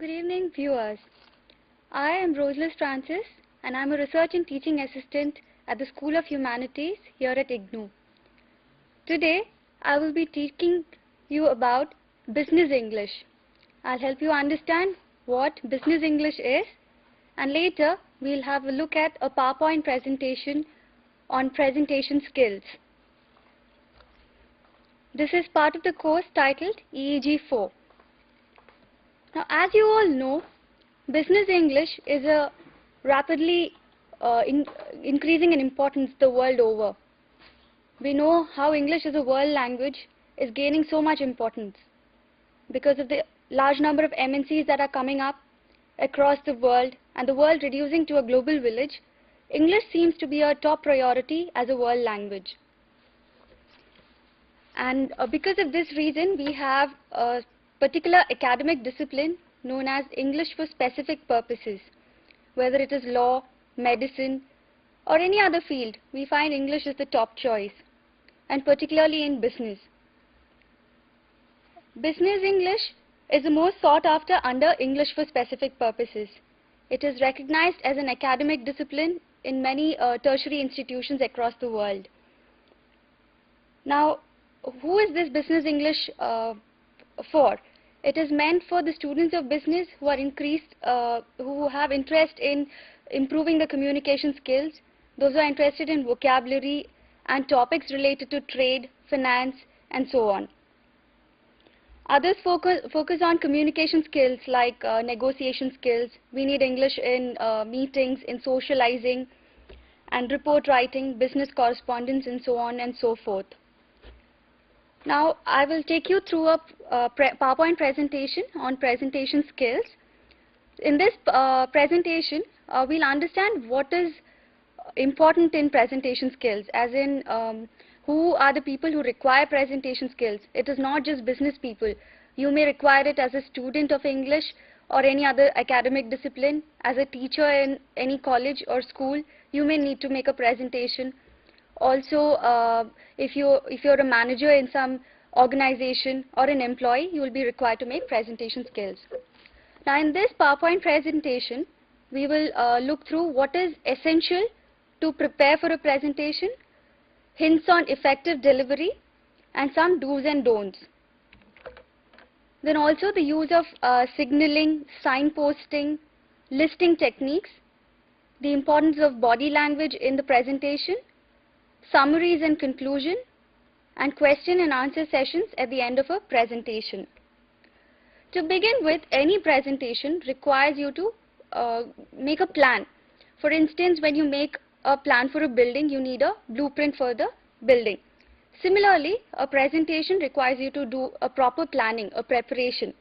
Good evening, viewers. I am Roseless Francis, and I'm a research and teaching assistant at the School of Humanities here at IGNOU. Today, I will be teaching you about Business English. I'll help you understand what Business English is, and later we'll have a look at a PowerPoint presentation on presentation skills. This is part of the course titled EEG 4. Now, as you all know, Business English is a rapidly increasing in importance the world over. We know how English as a world language is gaining so much importance because of the large number of MNCs that are coming up across the world and the world reducing to a global village. English seems to be a top priority as a world language. And because of this reason, we have a particular academic discipline known as English for specific purposes. Whether it is law, medicine, or any other field, we find English is the top choice, and particularly in business. Business English is the most sought after under English for specific purposes. It is recognized as an academic discipline in many tertiary institutions across the world. Now, who is this Business English for? It is meant for the students of business who are who have interest in improving the communication skills, those who are interested in vocabulary and topics related to trade, finance, and so on. Others focus on communication skills like negotiation skills. We need English in meetings, in socializing, and report writing, business correspondence, and so on and so forth. Now, I will take you through a PowerPoint presentation on presentation skills. In this presentation, we'll understand what is important in presentation skills, as in who are the people who require presentation skills. It is not just business people. You may require it as a student of English or any other academic discipline. As a teacher in any college or school, you may need to make a presentation. Also, if you're a manager in some organization or an employee, you will be required to make presentation skills. Now, in this PowerPoint presentation, we will look through what is essential to prepare for a presentation, hints on effective delivery, and some do's and don'ts. Then also the use of signaling, signposting, listing techniques, the importance of body language in the presentation, summaries and conclusion, and question and answer sessions at the end of a presentation. To begin with, any presentation requires you to make a plan. For instance, when you make a plan for a building, you need a blueprint for the building. Similarly, a presentation requires you to do a proper planning, a preparation.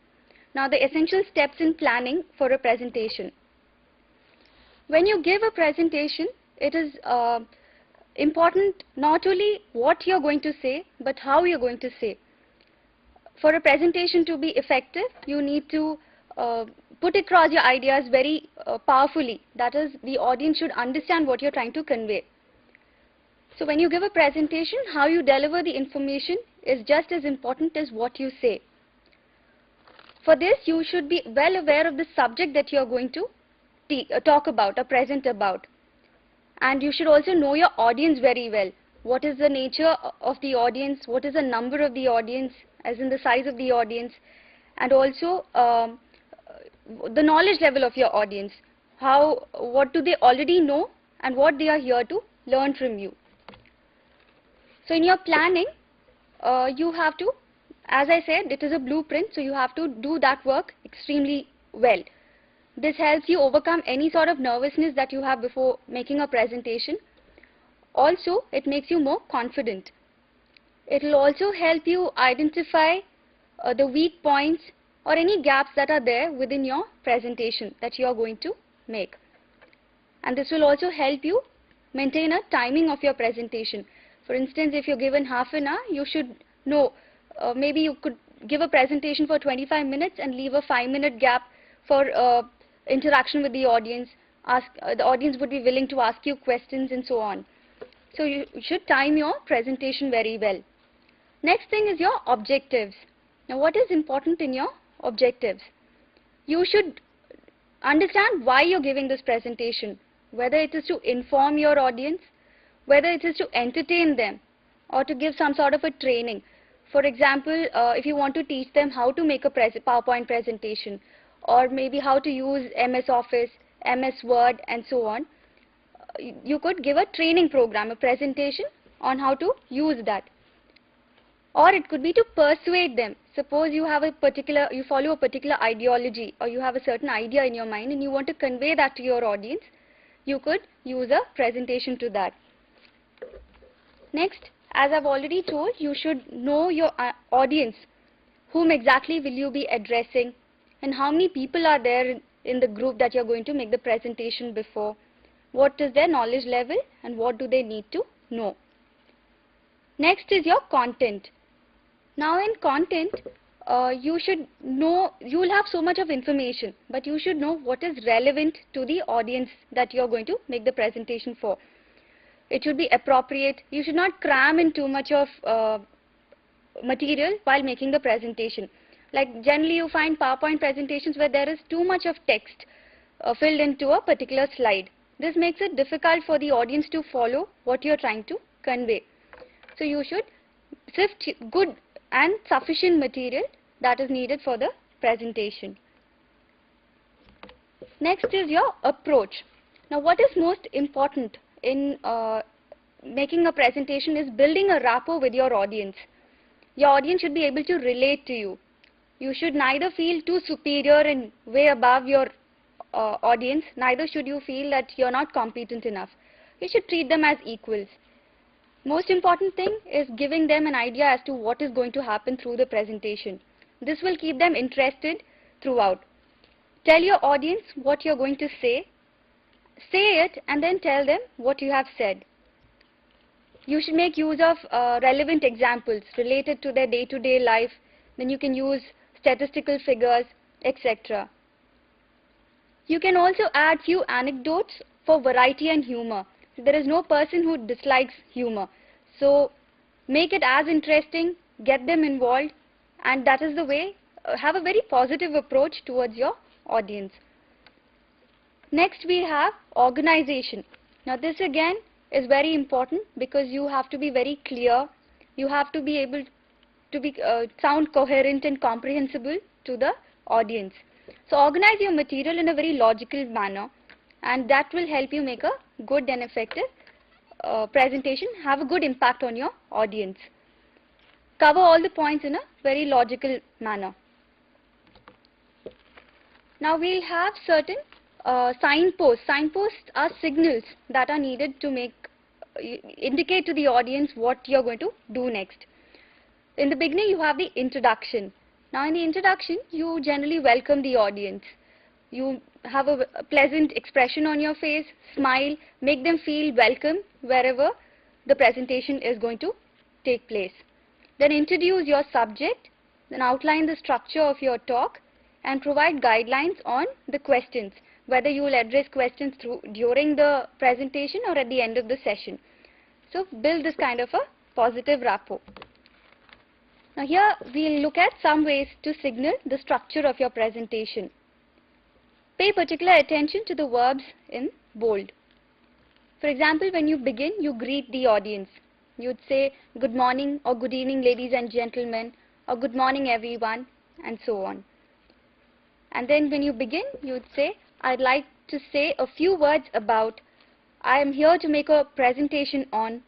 Now, the essential steps in planning for a presentation. When you give a presentation, it is important not only what you're going to say, but how you're going to say. For a presentation to be effective, you need to put across your ideas very powerfully. That is, the audience should understand what you're trying to convey. So when you give a presentation, how you deliver the information is just as important as what you say. For this, you should be well aware of the subject that you're going to talk about or present about. And you should also know your audience very well. What is the nature of the audience? What is the number of the audience, as in the size of the audience? And also the knowledge level of your audience. What do they already know and what they are here to learn from you. So in your planning, you have to, as I said, it is a blueprint, so you have to do that work extremely well. This helps you overcome any sort of nervousness that you have before making a presentation. Also, it makes you more confident. It will also help you identify the weak points or any gaps that are there within your presentation that you are going to make. And this will also help you maintain a timing of your presentation. For instance, if you're given half an hour, you should know, maybe you could give a presentation for 25 minutes and leave a 5-minute gap for interaction with the audience. The audience would be willing to ask you questions and so on. So you should time your presentation very well. Next thing is your objectives. Now, what is important in your objectives? you should understand why you're giving this presentation, whether it is to inform your audience, whether it is to entertain them, or to give some sort of a training. For example, if you want to teach them how to make a PowerPoint presentation, or maybe how to use MS Office, MS Word, and so on, you could give a training program, a presentation on how to use that. Or it could be to persuade them. Suppose you have you follow a particular ideology, or you have a certain idea in your mind and you want to convey that to your audience, you could use a presentation to that. Next, as I've already told, you should know your audience. Whom exactly will you be addressing, and how many people are there in the group that you're going to make the presentation before? What is their knowledge level and what do they need to know? Next is your content. Now in content, you should know, you will have so much of information, but you should know what is relevant to the audience that you're going to make the presentation for. It should be appropriate. You should not cram in too much of material while making the presentation. Like generally you find PowerPoint presentations where there is too much of text filled into a particular slide. This makes it difficult for the audience to follow what you're trying to convey. So you should sift good and sufficient material that is needed for the presentation. Next is your approach. Now what is most important in making a presentation is building a rapport with your audience. Your audience should be able to relate to you. You should neither feel too superior and way above your audience, neither should you feel that you're not competent enough. You should treat them as equals. Most important thing is giving them an idea as to what is going to happen through the presentation. This will keep them interested throughout. Tell your audience what you're going to say it, and then tell them what you have said. You should make use of relevant examples related to their day-to-day life. Then you can use statistical figures, etc. You can also add few anecdotes for variety and humor. There is no person who dislikes humor. So make it as interesting, get them involved, and that is the way, have a very positive approach towards your audience. Next we have organization. Now this again is very important because you have to be very clear. You have to be able to sound coherent and comprehensible to the audience. So organize your material in a very logical manner, and that will help you make a good and effective presentation, have a good impact on your audience. Cover all the points in a very logical manner. Now we'll have certain signposts. Signposts are signals that are needed to indicate to the audience what you're going to do next. In the beginning you have the introduction. Now in the introduction you generally welcome the audience. You have a pleasant expression on your face, smile, make them feel welcome wherever the presentation is going to take place. Then introduce your subject, then outline the structure of your talk and provide guidelines on the questions, whether you will address questions during the presentation or at the end of the session. So build this kind of a positive rapport. Now here we'll look at some ways to signal the structure of your presentation. Pay particular attention to the verbs in bold. For example, when you begin, you greet the audience. You'd say good morning or good evening ladies and gentlemen, or good morning everyone, and so on. And then when you begin, you'd say, I'd like to say a few words about, I am here to make a presentation on,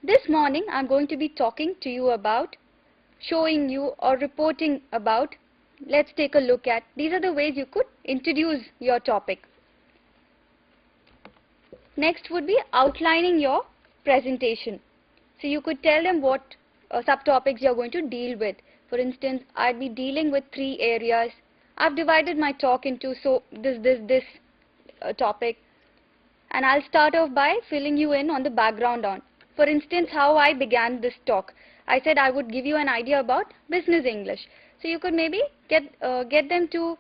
this morning I'm going to be talking to you about, showing you or reporting about, let's take a look at. These are the ways you could introduce your topic. Next would be outlining your presentation. So you could tell them what subtopics you're going to deal with. For instance, I'd be dealing with 3 areas. I've divided my talk into this topic, and I'll start off by filling you in on the background on. For instance, how I began this talk. I said I would give you an idea about business English. So you could maybe get them to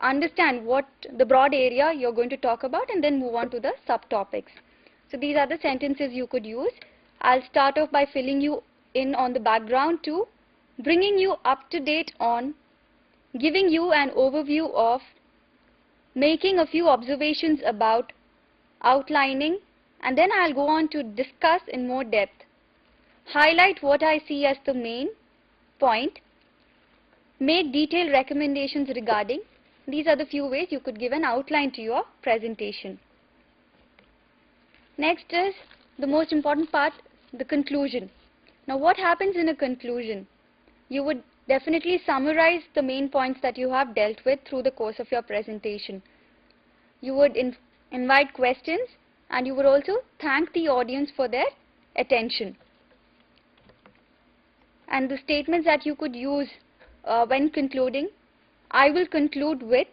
understand what the broad area you're going to talk about, and then move on to the subtopics. So these are the sentences you could use. I'll start off by filling you in on the background to bringing you up to date on giving you an overview of making a few observations about outlining, and then I'll go on to discuss in more depth, highlight what I see as the main point, make detailed recommendations regarding. These are the few ways you could give an outline to your presentation. Next is the most important part, the conclusion. Now what happens in a conclusion? You would definitely summarize the main points that you have dealt with through the course of your presentation. You would invite questions, and you would also thank the audience for their attention. And the statements that you could use when concluding: I will conclude with,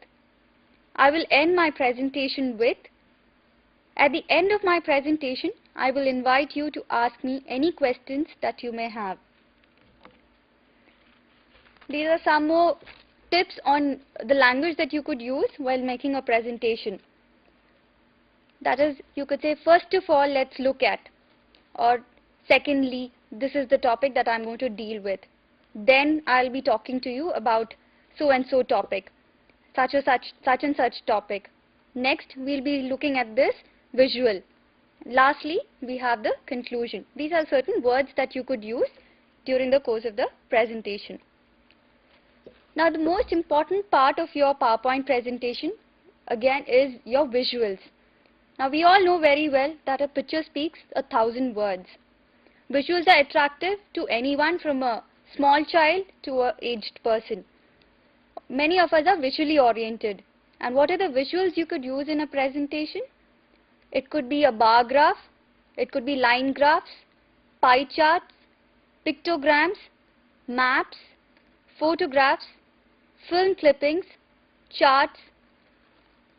I will end my presentation with, at the end of my presentation, I will invite you to ask me any questions that you may have. These are some more tips on the language that you could use while making a presentation. That is, you could say, first of all, let's look at, or secondly, this is the topic that I'm going to deal with. Then I'll be talking to you about so and so topic, such and such topic. Next, we'll be looking at this visual. Lastly, we have the conclusion. These are certain words that you could use during the course of the presentation. Now, the most important part of your PowerPoint presentation, again, is your visuals. Now, we all know very well that a picture speaks 1,000 words. Visuals are attractive to anyone from a small child to an aged person. Many of us are visually oriented. And what are the visuals you could use in a presentation? It could be a bar graph, it could be line graphs, pie charts, pictograms, maps, photographs, film clippings, charts.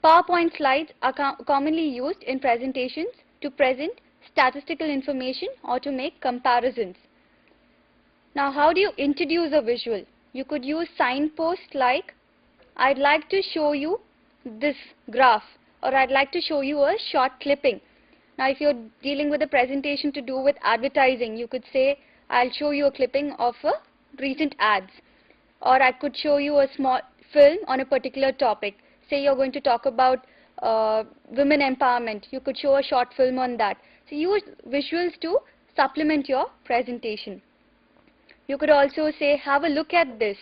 PowerPoint slides are commonly used in presentations to present statistical information or to make comparisons. Now, how do you introduce a visual? You could use signposts like, I'd like to show you this graph, or I'd like to show you a short clipping. Now, if you're dealing with a presentation to do with advertising, you could say, I'll show you a clipping of a recent ads, or I could show you a small film on a particular topic. Say you're going to talk about women empowerment. You could show a short film on that. So use visuals to supplement your presentation. You could also say, have a look at this.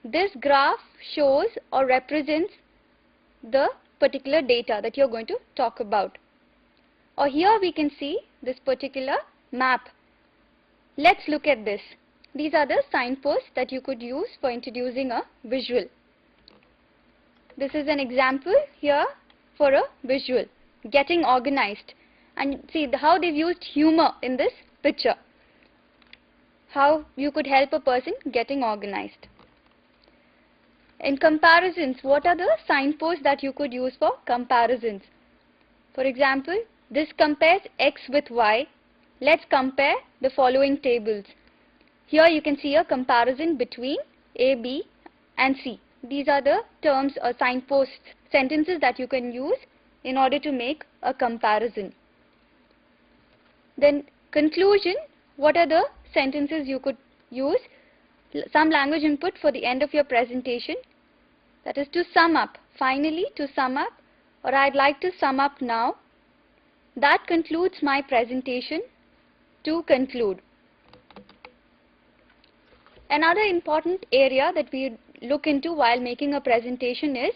This graph shows or represents the particular data that you're going to talk about. Or here we can see this particular map. Let's look at this. These are the signposts that you could use for introducing a visual. This is an example here for a visual, getting organized. And see how they've used humor in this picture. How you could help a person getting organized. In comparisons, what are the signposts that you could use for comparisons? For example, this compares X with Y. Let's compare the following tables. Here you can see a comparison between A, B and C. These are the terms or signposts, sentences that you can use in order to make a comparison. Then conclusion, what are the sentences you could use? Some language input for the end of your presentation. That is to sum up. Finally, to sum up, or I'd like to sum up now. That concludes my presentation. To conclude. Another important area that we look into while making a presentation is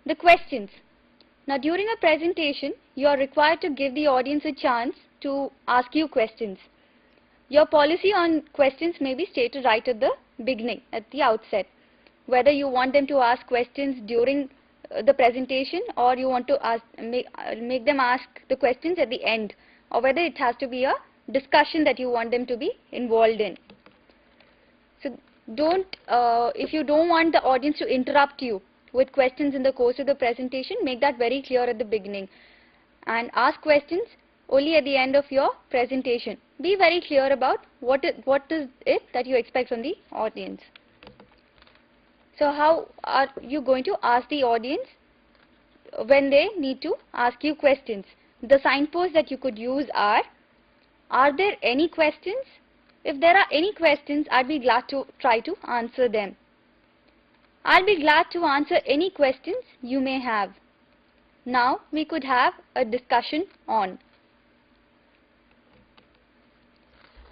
the questions. Now, during a presentation, you are required to give the audience a chance to ask you questions. Your policy on questions may be stated right at the beginning, at the outset. Whether you want them to ask questions during the presentation, or you want to ask, make them ask the questions at the end, or whether it has to be a discussion that you want them to be involved in. So if you don't want the audience to interrupt you with questions in the course of the presentation, make that very clear at the beginning and ask questions only at the end of your presentation. Be very clear about what is it that you expect from the audience. So how are you going to ask the audience when they need to ask you questions? The signposts that you could use are there any questions? If there are any questions, I'd be glad to try to answer them. I'll be glad to answer any questions you may have. Now we could have a discussion on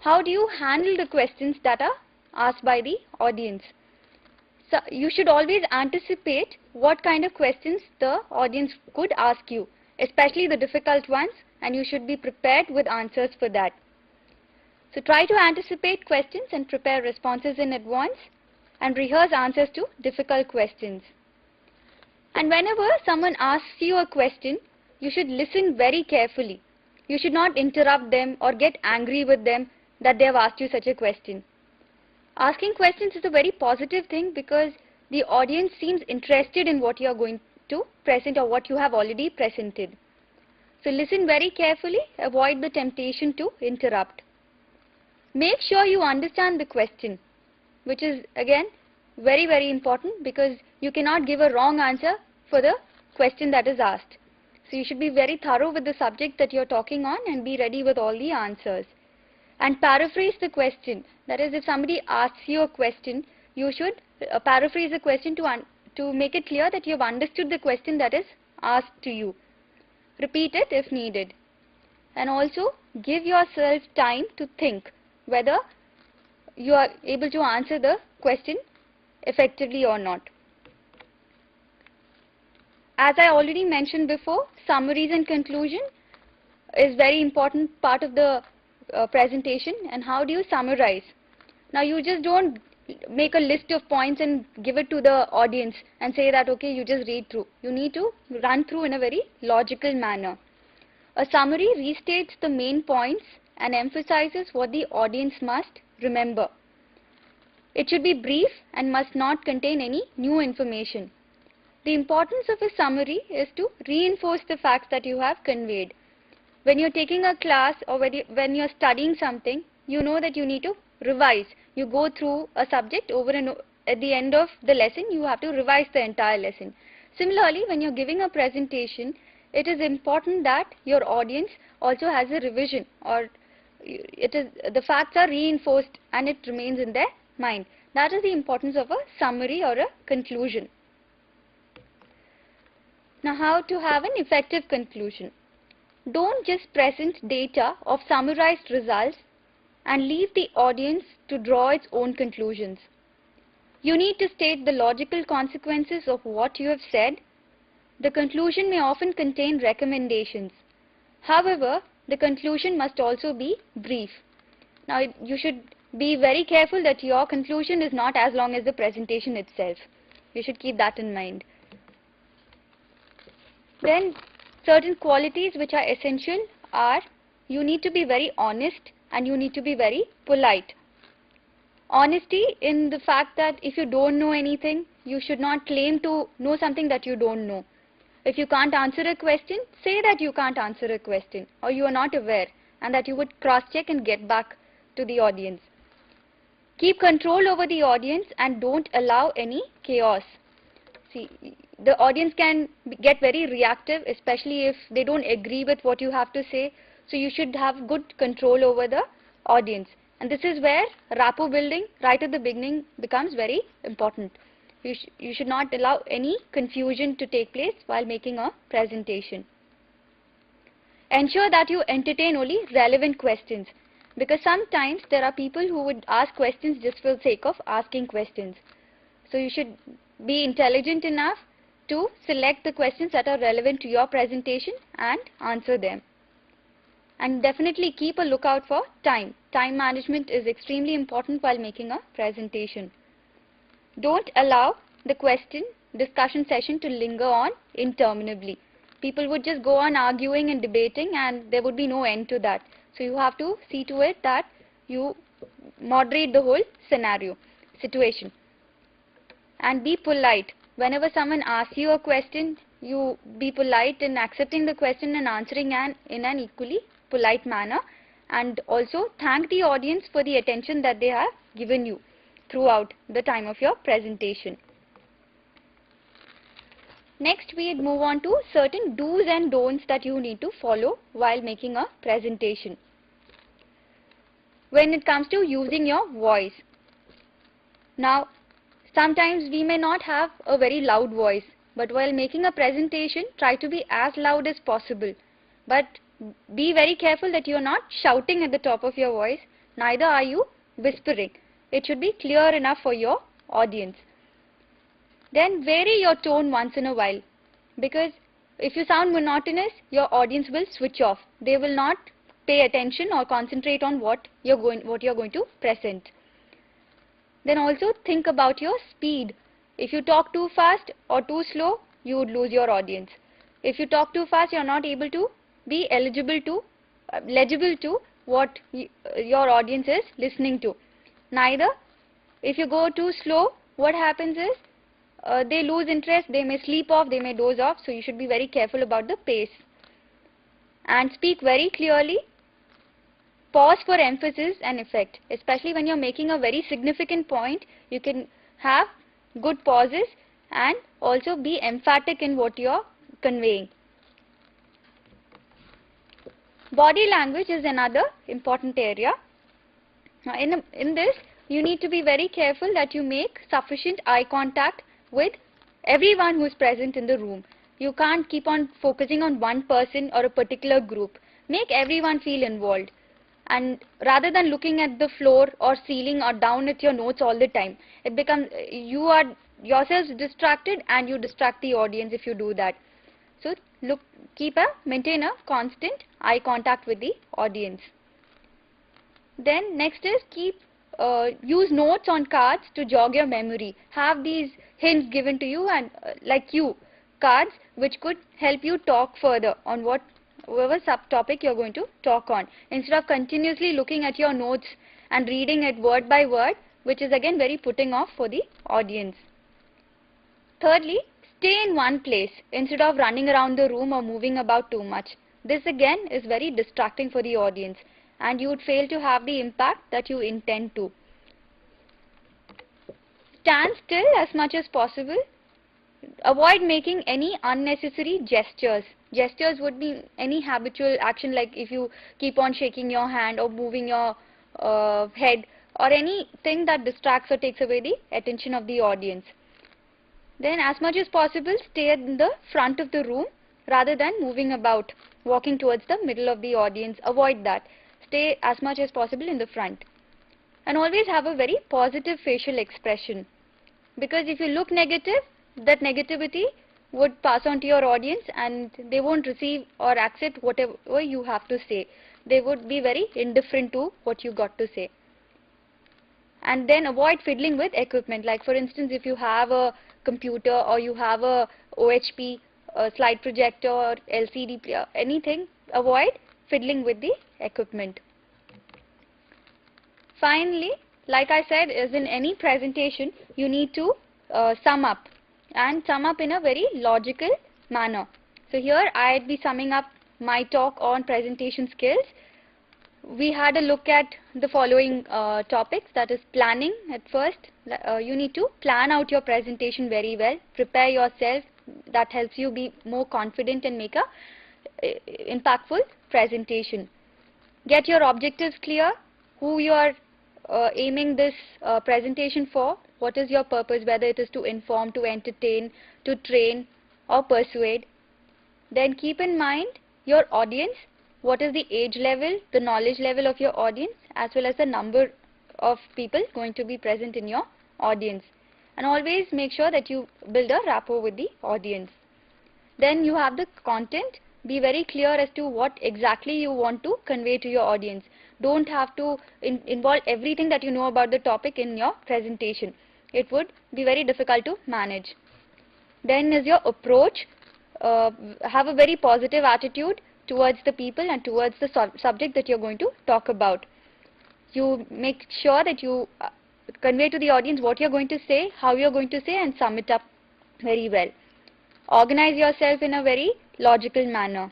how do you handle the questions that are asked by the audience. So you should always anticipate what kind of questions the audience could ask you, especially the difficult ones, and you should be prepared with answers for that. So try to anticipate questions and prepare responses in advance and rehearse answers to difficult questions. And whenever someone asks you a question, you should listen very carefully. You should not interrupt them or get angry with them that they have asked you such a question. Asking questions is a very positive thing because the audience seems interested in what you are going to present or what you have already presented. So listen very carefully, avoid the temptation to interrupt. Make sure you understand the question, which is again very important because you cannot give a wrong answer for the question that is asked. So you should be very thorough with the subject that you are talking on and be ready with all the answers. And paraphrase the question. That is, if somebody asks you a question, you should paraphrase the question to make it clear that you have understood the question that is asked to you. Repeat it if needed. And also give yourself time to think whether you are able to answer the question effectively or not. As I already mentioned before, summaries and conclusion is very important part of the presentation. And how do you summarize? Now you just don't make a list of points and give it to the audience and say that okay, you just read through. You need to run through in a very logical manner. A summary restates the main points and emphasizes what the audience must remember. It should be brief and must not contain any new information. The importance of a summary is to reinforce the facts that you have conveyed. When you're taking a class or when you're studying something, you know that you need to revise. You go through a subject over and at the end of the lesson, you have to revise the entire lesson. Similarly, when you're giving a presentation, it is important that your audience also has a revision, or the facts are reinforced and it remains in their mind. That is the importance of a summary or a conclusion. Now, how to have an effective conclusion? Don't just present data of summarized results and leave the audience to draw its own conclusions. You need to state the logical consequences of what you have said. The conclusion may often contain recommendations. However, the conclusion must also be brief. Now, you should be very careful that your conclusion is not as long as the presentation itself. You should keep that in mind. Then, certain qualities which are essential are you need to be very honest and you need to be very polite. Honesty in the fact that if you don't know anything, you should not claim to know something that you don't know. If you can't answer a question, say that you can't answer a question or you are not aware and that you would cross-check and get back to the audience. Keep control over the audience and don't allow any chaos. See, the audience can get very reactive, especially if they don't agree with what you have to say. So you should have good control over the audience. And this is where rapport building right at the beginning becomes very important. You should not allow any confusion to take place while making a presentation. Ensure that you entertain only relevant questions, because sometimes there are people who would ask questions just for the sake of asking questions. So you should be intelligent enough to select the questions that are relevant to your presentation and answer them. And definitely keep a lookout for time. Time management is extremely important while making a presentation. Don't allow the discussion session to linger on interminably. People would just go on arguing and debating and there would be no end to that. So you have to see to it that you moderate the whole situation. And be polite. Whenever someone asks you a question, you be polite in accepting the question and answering in an equally polite manner, and also thank the audience for the attention that they have given you throughout the time of your presentation. Next, we move on to certain do's and don'ts that you need to follow while making a presentation. When it comes to using your voice. Now, Sometimes we may not have a very loud voice, but while making a presentation, try to be as loud as possible. But be very careful that you are not shouting at the top of your voice, neither are you whispering. It should be clear enough for your audience. Then vary your tone once in a while, because if you sound monotonous, your audience will switch off. They will not pay attention or concentrate on what you're going to present. Then also think about your speed. If you talk too fast or too slow, you would lose your audience. If you talk too fast, you're not able to be legible to what your audience is listening to. Neither, if you go too slow, what happens is they lose interest, they may sleep off, they may doze off, so you should be very careful about the pace. And speak very clearly. Pause for emphasis and effect. Especially when you're making a very significant point, you can have good pauses and also be emphatic in what you're conveying. Body language is another important area. In this, you need to be very careful that you make sufficient eye contact with everyone who is present in the room. You can't keep on focusing on one person or a particular group. Make everyone feel involved. And rather than looking at the floor or ceiling or down at your notes all the time, it becomes you are yourselves distracted and you distract the audience if you do that. So maintain a constant eye contact with the audience. Then next is use notes on cards to jog your memory. Have these hints given to you and cards which could help you talk further on whatever subtopic you're going to talk on, instead of continuously looking at your notes and reading it word by word, which is again very putting off for the audience. Thirdly, stay in one place instead of running around the room or moving about too much. This again is very distracting for the audience and you would fail to have the impact that you intend to. Stand still as much as possible. Avoid making any unnecessary gestures. Gestures would be any habitual action, like if you keep on shaking your hand or moving your head or anything that distracts or takes away the attention of the audience. Then as much as possible, stay in the front of the room rather than moving about, walking towards the middle of the audience. Avoid that. Stay as much as possible in the front. And always have a very positive facial expression, because if you look negative, that negativity would pass on to your audience and they won't receive or accept whatever you have to say. They would be very indifferent to what you got to say. And then avoid fiddling with equipment. Like for instance, if you have a computer or you have a OHP, a slide projector or LCD player, anything, avoid fiddling with the equipment. Finally, like I said, as in any presentation, you need to sum up, and sum up in a very logical manner. So here I'd be summing up my talk on presentation skills. We had a look at the following topics, that is planning. At first, you need to plan out your presentation very well, prepare yourself. That helps you be more confident and make a impactful presentation. Get your objectives clear, who you are aiming this presentation for, what is your purpose, whether it is to inform, to entertain, to train or persuade. Then keep in mind your audience, what is the age level, the knowledge level of your audience, as well as the number of people going to be present in your audience. And always make sure that you build a rapport with the audience. Then you have the content. Be very clear as to what exactly you want to convey to your audience. Don't have to involve everything that you know about the topic in your presentation. It would be very difficult to manage. Then is your approach. Have a very positive attitude towards the people and towards the subject that you're going to talk about. You make sure that you convey to the audience what you're going to say, how you're going to say, and sum it up very well. Organize yourself in a very logical manner.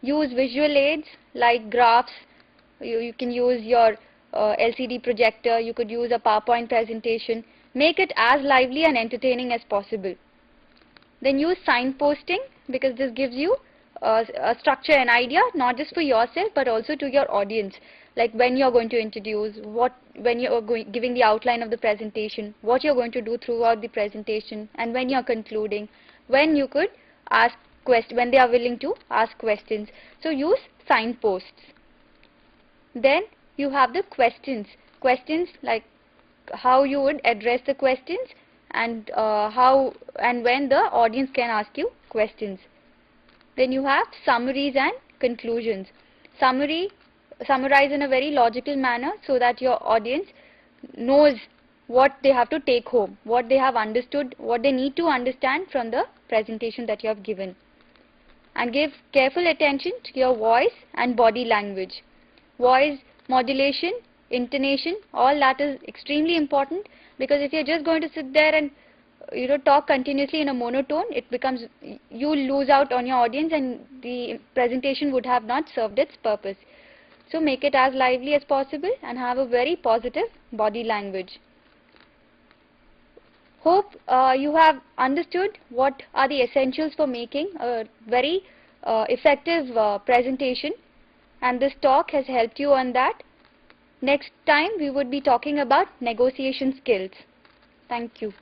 Use visual aids like graphs. You can use your LCD projector. You could use a PowerPoint presentation. Make it as lively and entertaining as possible. Then use signposting, because this gives you a structure and idea, not just for yourself but also to your audience. like when you're going to introduce, when you're giving the outline of the presentation, what you're going to do throughout the presentation, and when you're concluding, when you could ask when they are willing to ask questions. So use signposts. Then you have the questions. Questions like how you would address the questions, and how and when the audience can ask you questions. Then you have summaries and conclusions. Summarize in a very logical manner so that your audience knows what they have to take home, what they have understood, what they need to understand from the presentation that you have given. And give careful attention to your voice and body language. Voice modulation, intonation, all that is extremely important, because if you're just going to sit there and talk continuously in a monotone, it becomes, you lose out on your audience and the presentation would have not served its purpose. So make it as lively as possible and have a very positive body language. Hope you have understood what are the essentials for making a very effective presentation, and this talk has helped you on that. Next time we would be talking about negotiation skills. Thank you.